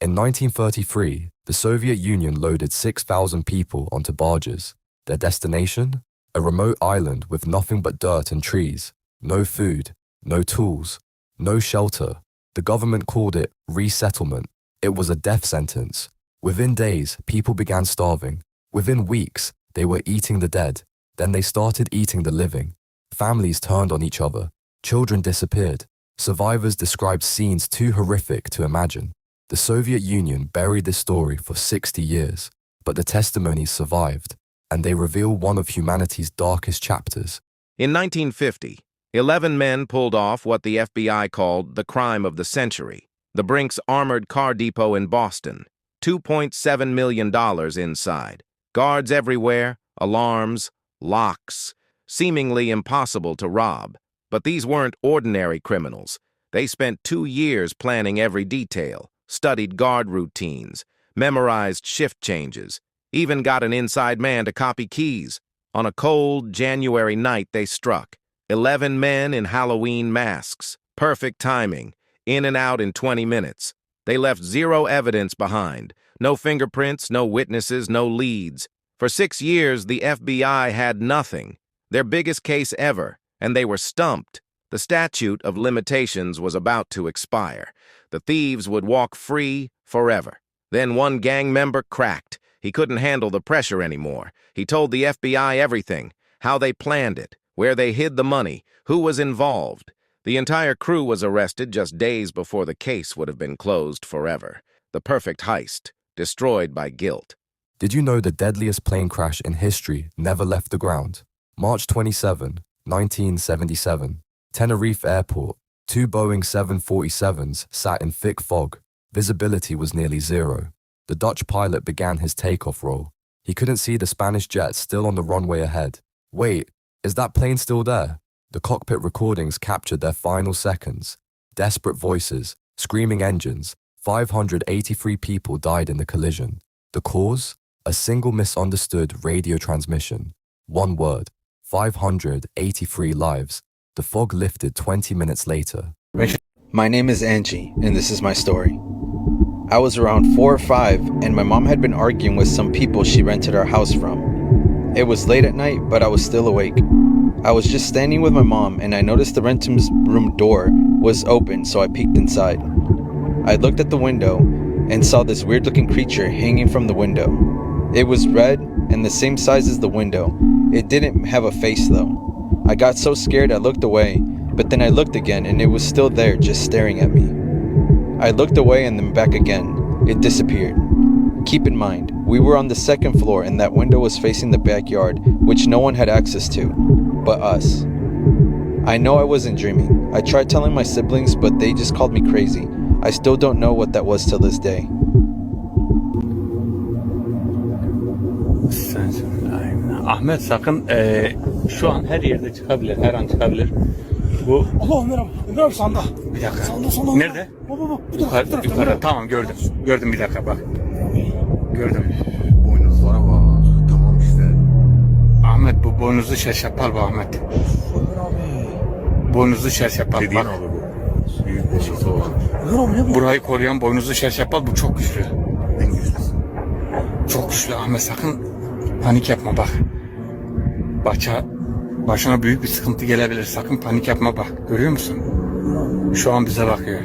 In 1933, the Soviet Union loaded 6,000 people onto barges. Their destination? A remote island with nothing but dirt and trees. No food, no tools, no shelter. The government called it resettlement. It was a death sentence. Within days, people began starving. Within weeks, they were eating the dead. Then they started eating the living. Families turned on each other. Children disappeared. Survivors described scenes too horrific to imagine. The Soviet Union buried this story for 60 years, but the testimonies survived, and they reveal one of humanity's darkest chapters. In 1950, 11 men pulled off what the FBI called the crime of the century, the Brinks Armored Car Depot in Boston. $2.7 million inside. Guards everywhere, alarms, locks, seemingly impossible to rob. But these weren't ordinary criminals. They spent 2 years planning every detail, studied guard routines, memorized shift changes, even got an inside man to copy keys. On a cold January night they struck. 11 men in Halloween masks. Perfect timing. In and out in 20 minutes. They left zero evidence behind. No fingerprints, no witnesses, no leads. For 6 years, the FBI had nothing. Their biggest case ever, and they were stumped. The statute of limitations was about to expire. The thieves would walk free forever. Then one gang member cracked. He couldn't handle the pressure anymore. He told the FBI everything, how they planned it, where they hid the money, who was involved. The entire crew was arrested just days before the case would have been closed forever. The perfect heist, destroyed by guilt. Did you know the deadliest plane crash in history never left the ground? March 27, 1977, Tenerife Airport. 2 Boeing 747s sat in thick fog. Visibility was nearly zero. The Dutch pilot began his takeoff roll. He couldn't see the Spanish jet still on the runway ahead. Wait, is that plane still there? The cockpit recordings captured their final seconds. Desperate voices, screaming engines. 583 people died in the collision. The cause? A single misunderstood radio transmission. One word. 583 lives. The fog lifted 20 minutes later. My name is Angie, and this is my story. I was around 4 or 5, and my mom had been arguing with some people she rented our house from. It was late at night, but I was still awake. I was just standing with my mom, and I noticed the rental room door was open, so I peeked inside. I looked at the window and saw this weird-looking creature hanging from the window. It was red and the same size as the window. It didn't have a face, though. I got so scared I looked away, but then I looked again, and it was still there, just staring at me. I looked away and then back again. It disappeared. Keep in mind, we were on the 2nd floor, and that window was facing the backyard, which no one had access to, but us. I know I wasn't dreaming. I tried telling my siblings, but they just called me crazy. I still don't know what that was till this day. Ahmet sakın şu an her yerde çıkabilir, her an çıkabilir. Bu Allah merhaba. Ömer abi sanda. bir dakika. Sanda. Nerede? Baba. Yukarı. Tamam gördüm. Gördüm bir dakika bak. Gördüm. Boynuzlara bak. Tamam işte. Ahmet bu boynuzlu şerşapal bu Ahmet. Ömer abi. Boynuzlu şerşapal Dediğin bak. abi bu. Büyük boşluğu olan. Ömer abi ne bu? Burayı koruyan boynuzlu şerşapal bu çok güçlü. En güçlüsü. Çok güçlü Ahmet sakın panik yapma bak. Başına büyük bir sıkıntı gelebilir. Sakın panik yapma bak. Görüyor musun? Şu an bize bakıyor.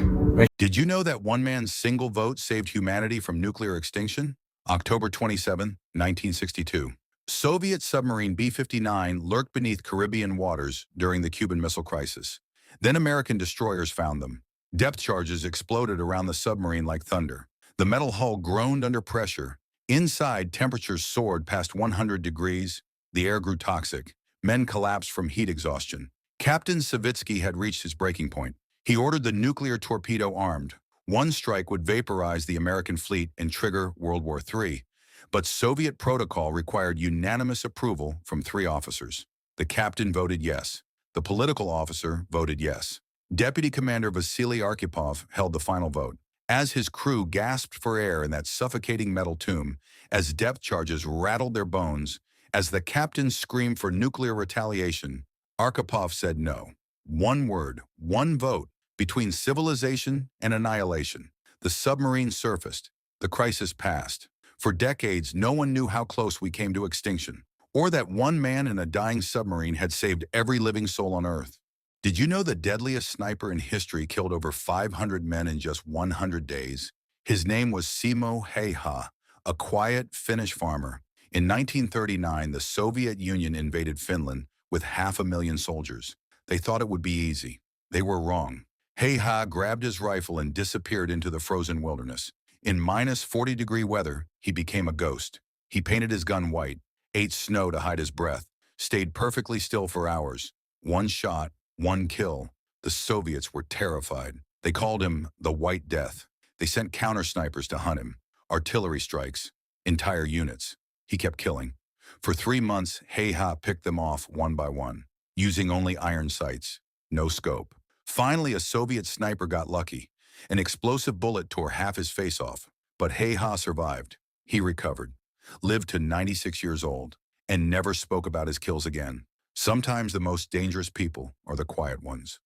Did you know that one man's single vote saved humanity from nuclear extinction? October 27, 1962. Soviet submarine B-59 lurked beneath Caribbean waters during the Cuban Missile Crisis. Then American destroyers found them. Depth charges exploded around the submarine like thunder. The metal hull groaned under pressure. Inside, temperatures soared past 100 degrees. The air grew toxic. Men collapsed from heat exhaustion. Captain Savitsky had reached his breaking point. He ordered the nuclear torpedo armed. One strike would vaporize the American fleet and trigger World War III. But Soviet protocol required unanimous approval from 3 officers. The captain voted yes. The political officer voted yes. Deputy Commander Vasily Arkhipov held the final vote. As his crew gasped for air in that suffocating metal tomb, as depth charges rattled their bones, as the captain screamed for nuclear retaliation, Arkhipov said no. One word, one vote, between civilization and annihilation. The submarine surfaced. The crisis passed. For decades, no one knew how close we came to extinction, or that one man in a dying submarine had saved every living soul on Earth. Did you know the deadliest sniper in history killed over 500 men in just 100 days? His name was Simo Häyhä, a quiet Finnish farmer. In 1939, the Soviet Union invaded Finland with 500,000 soldiers. They thought it would be easy. They were wrong. Häyhä grabbed his rifle and disappeared into the frozen wilderness. In minus 40-degree weather, he became a ghost. He painted his gun white, ate snow to hide his breath, stayed perfectly still for hours. One shot, one kill. The Soviets were terrified. They called him the White Death. They sent counter-snipers to hunt him, artillery strikes, entire units. He kept killing. For 3 months, Häyhä picked them off one by one, using only iron sights, no scope. Finally, a Soviet sniper got lucky. An explosive bullet tore half his face off, but Häyhä survived. He recovered, lived to 96 years old, and never spoke about his kills again. Sometimes the most dangerous people are the quiet ones.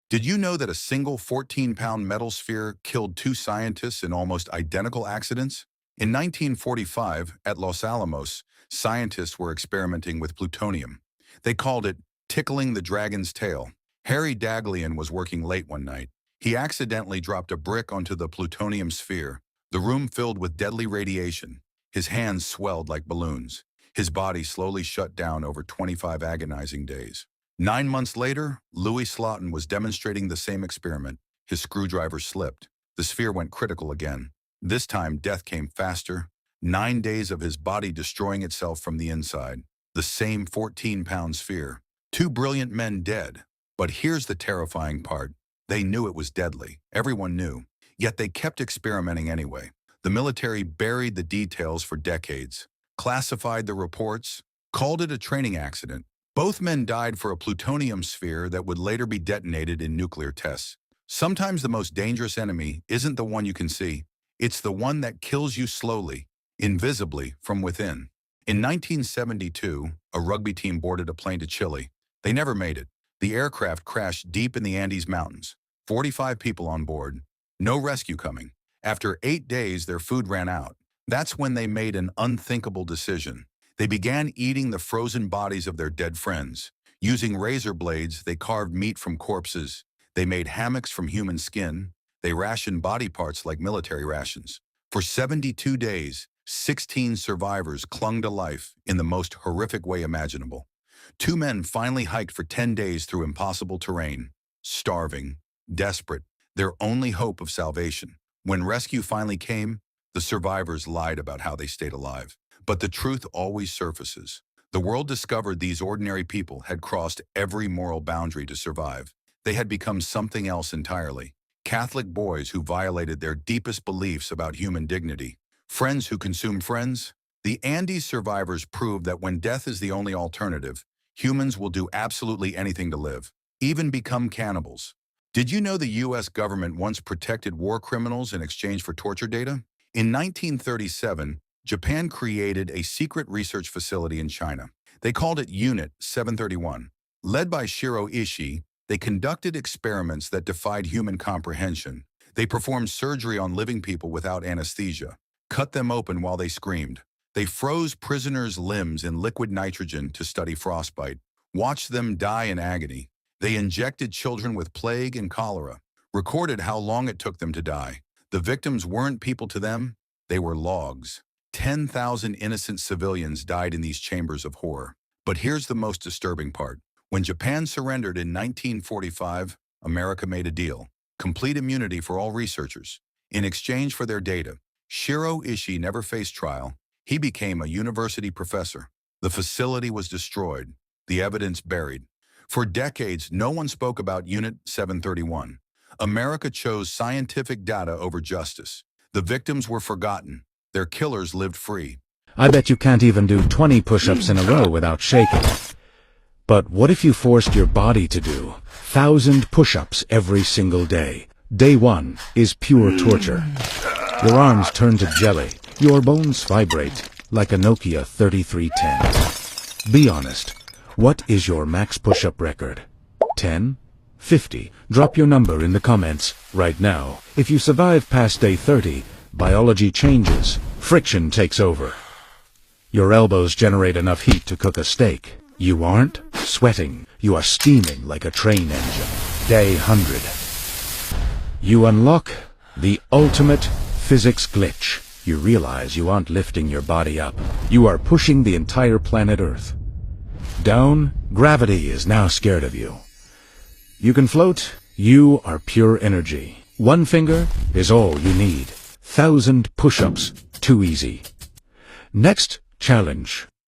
Did you know that a single 14-pound metal sphere killed 2 scientists in almost identical accidents? In 1945, at Los Alamos, scientists were experimenting with plutonium. They called it tickling the dragon's tail. Harry Daghlian was working late one night. He accidentally dropped a brick onto the plutonium sphere. The room filled with deadly radiation. His hands swelled like balloons. His body slowly shut down over 25 agonizing days. 9 months later, Louis Slotin was demonstrating the same experiment. His screwdriver slipped. The sphere went critical again. This time, death came faster. 9 days of his body destroying itself from the inside. The same 14-pound sphere. 2 brilliant men dead. But here's the terrifying part. They knew it was deadly. Everyone knew. Yet they kept experimenting anyway. The military buried the details for decades, classified the reports, called it a training accident. Both men died for a plutonium sphere that would later be detonated in nuclear tests. Sometimes the most dangerous enemy isn't the one you can see. It's the one that kills you slowly, invisibly, from within. In 1972, a rugby team boarded a plane to Chile. They never made it. The aircraft crashed deep in the Andes Mountains. 45 people on board. No rescue coming. After 8 days, their food ran out. That's when they made an unthinkable decision. They began eating the frozen bodies of their dead friends. Using razor blades, they carved meat from corpses. They made hammocks from human skin. They rationed body parts like military rations. For 72 days, 16 survivors clung to life in the most horrific way imaginable. 2 men finally hiked for 10 days through impossible terrain, starving, desperate, their only hope of salvation. When rescue finally came, the survivors lied about how they stayed alive. But the truth always surfaces. The world discovered these ordinary people had crossed every moral boundary to survive. They had become something else entirely. Catholic boys who violated their deepest beliefs about human dignity. Friends who consume friends. The Andes survivors proved that when death is the only alternative, humans will do absolutely anything to live, even become cannibals. Did you know the U.S. government once protected war criminals in exchange for torture data? In 1937, Japan created a secret research facility in China. They called it Unit 731. Led by Shiro Ishii, they conducted experiments that defied human comprehension. They performed surgery on living people without anesthesia, cut them open while they screamed. They froze prisoners' limbs in liquid nitrogen to study frostbite, watched them die in agony. They injected children with plague and cholera, recorded how long it took them to die. The victims weren't people to them, they were logs. 10,000 innocent civilians died in these chambers of horror. But here's the most disturbing part. When Japan surrendered in 1945, America made a deal. Complete immunity for all researchers. In exchange for their data, Shiro Ishii never faced trial. He became a university professor. The facility was destroyed, the evidence buried. For decades, no one spoke about Unit 731. America chose scientific data over justice. The victims were forgotten. Their killers lived free. I bet you can't even do 20 push-ups in a row without shaking. But what if you forced your body to do 1,000 push-ups every single day? Day 1 is pure torture. Your arms turn to jelly. Your bones vibrate like a Nokia 3310. Be honest. What is your max push-up record? 10? 50. Drop your number in the comments right now. If you survive past day 30, biology changes. Friction takes over. Your elbows generate enough heat to cook a steak. You aren't sweating. You are steaming like a train engine. Day 100. You unlock the ultimate physics glitch. You realize you aren't lifting your body up. You are pushing the entire planet Earth. Down, gravity is now scared of you. You can float. You are pure energy. One finger is all you need. 1,000 push-ups, too easy. Next challenge.